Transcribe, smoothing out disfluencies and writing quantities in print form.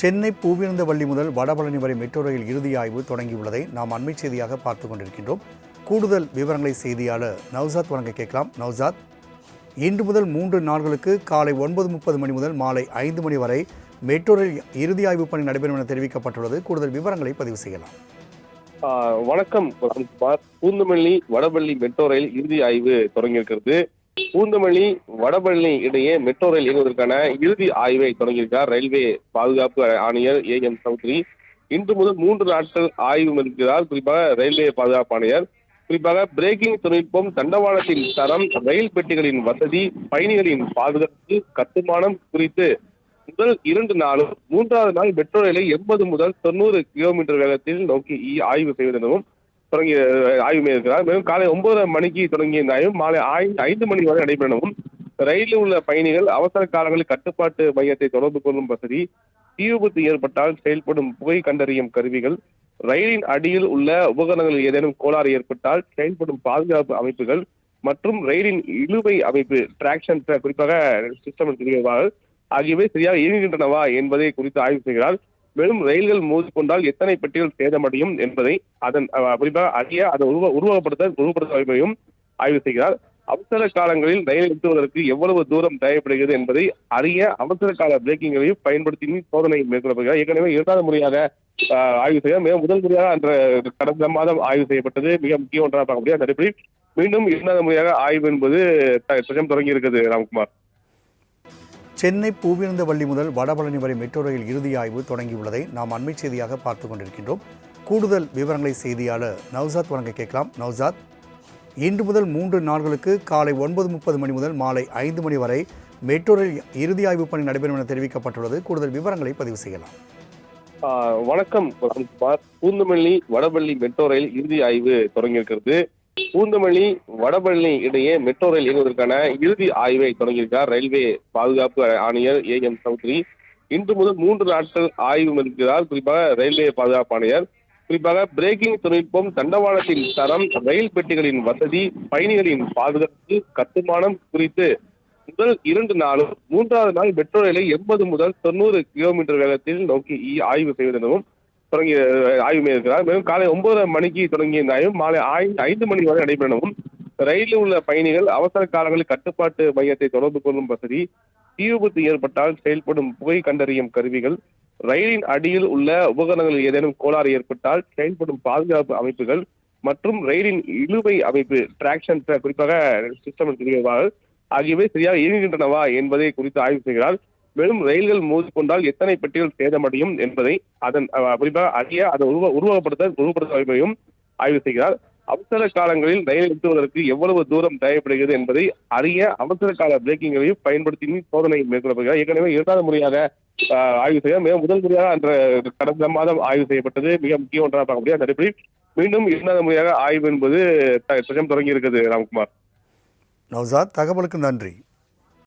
சென்னை பூவிருந்தவள்ளி முதல் வடபழனி வரை metro rail இறுதி ஆய்வு தொடங்கியுள்ளதை நாம் அண்மை செய்தியாக பார்த்துக் கொண்டிருக்கின்றோம். கூடுதல் விவரங்களை செய்தியாளர் நவ்சாத் வழங்க கேட்கலாம். நவ்சாத், இன்று முதல் 3 நாட்களுக்கு காலை 9:30 மணி முதல் மாலை 5 மணி வரை மெட்ரோ ரயில் இறுதி ஆய்வு பணி நடைபெறும் என தெரிவிக்கப்பட்டுள்ளது. கூடுதல் விவரங்களை பதிவு செய்யலாம். வணக்கம். பூந்தமல்லி வடபழனி மெட்ரோ ரயில் இறுதி ஆய்வு தொடங்கியிருக்கிறது. பூந்தமல்லி வடபழனி இடையே மெட்ரோ ரயில் இயங்குவதற்கான இறுதி ஆய்வை தொடங்கியிருக்கிறார் ரயில்வே பாதுகாப்பு ஆணையர் AM சௌத்ரி. இன்று முதல் 3 நாட்கள் ஆய்வு மேற்கொள்கிறார். குறிப்பாக ரயில்வே பாதுகாப்பு ஆணையர் குறிப்பாக பிரேக்கிங் தொழில்நுட்பம், தண்டவாளத்தின் தரம், ரயில் பெட்டிகளின் வசதி, பயணிகளின் பாதுகாப்பு, கட்டுமானம் குறித்து முதல் 2 நாளும் 3வது நாள் மெட்ரோ ரயிலை 80 முதல் 90 கிலோமீட்டர் வேகத்தில் நோக்கி ஆய்வு செய்வதெனவும் தொடங்கி ஆய்வு மேற்கொள்கிறார். மேலும் காலை 9:30 மணிக்கு தொடங்கிய இந்த ஆய்வு மாலை 5 மணி வரை நடைபெறவும், ரயிலில் உள்ள பயணிகள் அவசர காலங்களில் கட்டுப்பாட்டு மையத்தை தொடர்பு கொள்ளும் வசதி, தீ விபத்து ஏற்பட்டால் செயல்படும் புகை கண்டறியும் கருவிகள், ரயிலின் அடியில் உள்ள உபகரணங்களில் ஏதேனும் கோளாறு ஏற்பட்டால் செயல்படும் பாதுகாப்பு அமைப்புகள் மற்றும் ரயிலின் இழுவை அமைப்பு டிராக்ஷன் குறிப்பாக சிஸ்டம் ஆகியவை சரியாக இயங்குகின்றனவா என்பதை குறித்து ஆய்வு செய்கிறார். மேலும் ரயில்கள் மோதிக்கொண்டால் எத்தனை பெட்டிகள் சேதமடையும் என்பதை அதன் குறிப்பாக அறிய அதை உருவப்படுத்த ஆய்வு செய்கிறார். அவசர காலங்களில் ரயில் நிறுத்துவதற்கு எவ்வளவு தூரம் தேவைப்படுகிறது என்பதை அறிய அவசர கால பிரேக்கிங்களையும் பயன்படுத்தி சோதனை மேற்கொள்ளப்படுகிறார். ஏற்கனவே 2வது முறையாக ஆய்வு செய்ய முதல் முறையாக அன்ற கடந்த மாதம் ஆய்வு செய்யப்பட்டது. மிக முக்கிய ஒன்றாக பார்க்க முடியாது. அந்த அடிப்படையில் மீண்டும் 2வது முறையாக ஆய்வு என்பது தொடங்கி இருக்கிறது. ராம்குமார், சென்னை பூவிருந்தவள்ளி முதல் வடபழனி வரை மெட்ரோ ரயில் இறுதி ஆய்வு தொடங்கியுள்ளதை நாம் அண்மை செய்தியாக பார்த்துக் கொண்டிருக்கின்றோம். கூடுதல் விவரங்களை செய்தியாளர் நவ்சாத் வழங்க கேட்கலாம். நவ்சாத், இன்று முதல் 3 நாட்களுக்கு காலை 9:30 மணி முதல் மாலை 5 மணி வரை மெட்ரோ ரயில் இறுதி ஆய்வு பணி நடைபெறும் என தெரிவிக்கப்பட்டுள்ளது. கூடுதல் விவரங்களை பதிவு செய்யலாம். வணக்கம். பூந்தமல்லி வடபழனி மெட்ரோ ரயில் இறுதி ஆய்வு தொடங்கியிருக்கிறது. பூந்தமல்லி வடபழனி இடையே மெட்ரோ ரயில் இயங்குவதற்கான இறுதி ஆய்வை தொடங்கியிருக்கிறார் ரயில்வே பாதுகாப்பு ஆணையர் AM சௌத்ரி. இன்று முதல் 3 நாட்கள் ஆய்வு மேற்கொள்கிறார். குறிப்பாக ரயில்வே பாதுகாப்பு ஆணையர் குறிப்பாக பிரேக்கிங் தொழில்நுட்பம், தண்டவாளத்தின் தரம், ரயில் பெட்டிகளின் வசதி, பயணிகளின் பாதுகாப்பு, கட்டுமானம் குறித்து முதல் 2 நாளும் 3வது நாள் மெட்ரோ ரயிலை 80 முதல் 90 கிலோமீட்டர் வேகத்தில் நோக்கி ஆய்வு செய்வதெனவும் தொடங்கி ஆய்வு மேற்கொள்கிறார். மேலும் காலை 9:30 மணிக்கு தொடங்கிய இந்த ஆய்வு மாலை 5 மணி வரை நடைபெறவும், ரயிலில் உள்ள பயணிகள் அவசர காலங்களில் கட்டுப்பாட்டு மையத்தை தொடர்பு கொள்ளும் வசதி, தீ விபத்து ஏற்பட்டால் செயல்படும் புகை கண்டறியும் கருவிகள், ரயிலின் அடியில் உள்ள உபகரணங்களில் ஏதேனும் கோளாறு ஏற்பட்டால் செயல்படும் பாதுகாப்பு அமைப்புகள் மற்றும் ரயிலின் இழுவை அமைப்பு டிராக்ஷன் குறிப்பாக சிஸ்டம் ஆகியவை சரியாக இயங்குகின்றனவா என்பதை குறித்து ஆய்வு செய்கிறார். மேலும் ரயில்கள் மோதிக்கொண்டால் எத்தனை பெட்டிகள் சேதமடையும் என்பதை அதன் குறிப்பாக அறிய அதை உருவப்படுத்த ஆய்வு செய்கிறார். அவசர காலங்களில் ரயில் நிறுத்துவதற்கு எவ்வளவு தூரம் தேவைப்படுகிறது என்பதை அறிய அவசர கால பிரேக்கிங்களையும் பயன்படுத்தி சோதனை மேற்கொள்ளப்படுகிறார். ஏற்கனவே 2வது முறையாக ஆய்வு செய்ய முதல் முறையாக அன்ற கடந்த மாதம் ஆய்வு செய்யப்பட்டது. மிக முக்கிய ஒன்றாக பார்க்க முடியாது. அந்த அடிப்படையில் மீண்டும் 2வது முறையாக ஆய்வு என்பது தொடங்கி இருக்கிறது. ராம்குமார், நவ்சாத், தகவலுக்கு நன்றி.